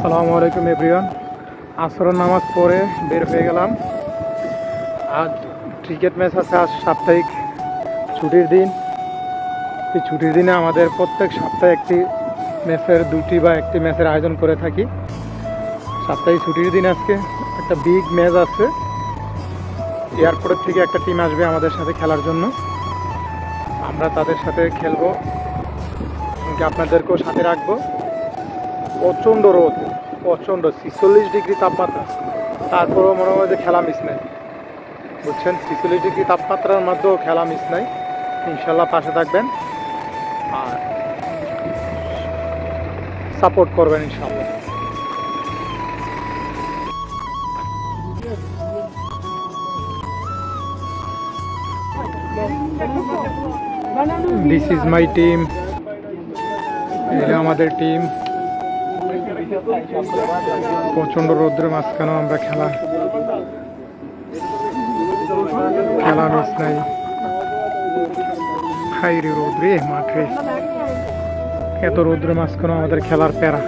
আসসালামু আলাইকুম এভরিওয়ান। আসরের নামাজ পড়ে বের হয়ে গেলাম। আজ ক্রিকেট ম্যাচ আছে, আজ সাপ্তাহিক ছুটির দিন। এই ছুটির দিনে আমাদের প্রত্যেক সপ্তাহে একটি দুটি বা একটি ম্যাচের আয়োজন করে থাকি। সাপ্তাহিক ছুটির দিন আজকে একটা বিগ ম্যাচ আছে। এয়ারপোর্টের থেকে একটা টিম আসবে আমাদের সাথে খেলার জন্য, আমরা তাদের সাথে খেলবো, আপনাদেরকেও সাথে রাখবো। প্রচণ্ড রোদ, প্রচণ্ড 46 ডিগ্রি তাপমাত্রা, তারপরেও মনে হয় যে খেলা মিস নাই, বুঝছেন। 46 ডিগ্রি তাপমাত্রার মধ্যেও খেলা মিস নাই। ইনশাল্লাহ পাশে থাকবেন আর সাপোর্ট করবেন ইনশাল্লাহ। দিস ইজ মাই টিম, এটা আমাদের টিম। প্রচন্ড রৌদ্রের মাঝখানেও আমরা খেলা মিস নাই। হাই রে রৌদ্রে মাঠে, এত রৌদ্রের মাঝখানেও আমাদের খেলার প্যারা।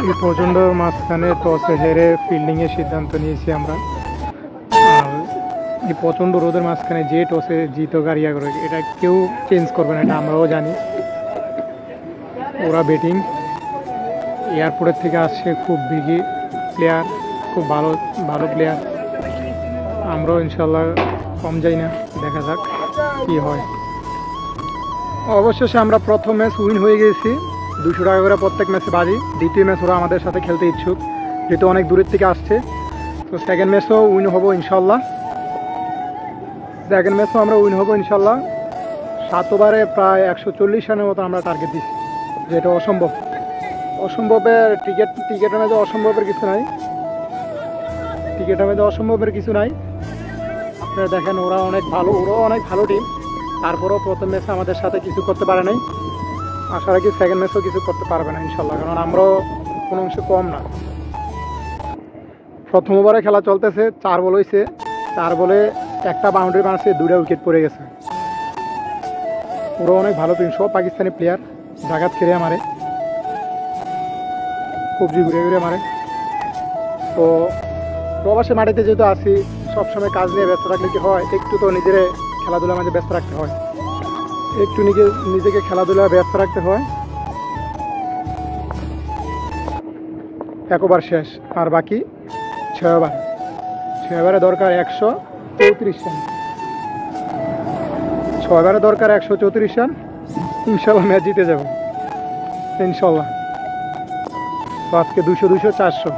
এই প্রচন্ড মাঝখানে টসে হেরে ফিল্ডিং এর সিদ্ধান্ত নিয়েছি আমরা। আর এই প্রচন্ড রোদের মাঝখানে যে টসে জিতো গাড়িয়া করে, এটা কেউ চেঞ্জ করবে না, এটা আমরাও জানি। ওরা ব্যাটিং এয়ারপোর্টের থেকে আসছে, খুব বিগি প্লেয়ার, খুব ভালো ভালো প্লেয়ার। আমরাও ইনশাল্লাহ কম যাই না, দেখা যাক কি হয়। অবশেষে আমরা প্রথম ম্যাচ উইন হয়ে গেছি। 200 টাকা করে প্রত্যেক ম্যাচে বাজি। দ্বিতীয় ম্যাচ ওরা আমাদের সাথে খেলতে ইচ্ছুক, যেহেতু অনেক দূরের থেকে আসছে। তো সেকেন্ড ম্যাচও উইন হবো ইনশাল্লাহ। সেকেন্ড ম্যাচও আমরা উইন হবো ইনশাল্লাহ। 7 ওভারে প্রায় 140 রানের মতো আমরা টার্গেট দিচ্ছি, যেটা অসম্ভবের ক্রিকেটের মধ্যে অসম্ভবের কিছু নাই। ক্রিকেটের মধ্যে অসম্ভবের কিছু নাই। আপনারা দেখেন ওরাও অনেক ভালো টিম। তারপরেও প্রথম ম্যাচে আমাদের সাথে কিছু করতে পারে নাই। আশা রাখি সেকেন্ড ম্যাচও কিছু করতে পারবে না ইনশাল্লাহ, কারণ আমরাও কোনো অংশে কম না। প্রথম ওভারে খেলা চলতেছে, 4 বল হয়েছে। 4 বলে একটা বাউন্ডারি বানাচ্ছে, 2টা উইকেট পড়ে গেছে। ওরা অনেক ভালো টিম, সব পাকিস্তানি প্লেয়ার। জাগাত খেলে মারে, কবজি ঘুরে মারে। তো প্রবাসী মাটিতে যেহেতু আসি, সবসময় কাজ নিয়ে ব্যস্ত থাকলে কি হয়, একটু তো নিজের খেলাধুলার মাঝে ব্যস্ত রাখতে হয়, একটু নিজেকে খেলাধুলা ব্যস্ত রাখতে হয়। 1 ওভার শেষ, আর বাকি 6 ওভার। 6 ওভারে দরকার 134 রান। 6 ওভারে দরকার 134 রান। ইনশাল্লাহ ম্যাচ জিতে যাব ইনশাল্লাহ। তো আজকে 200, 400।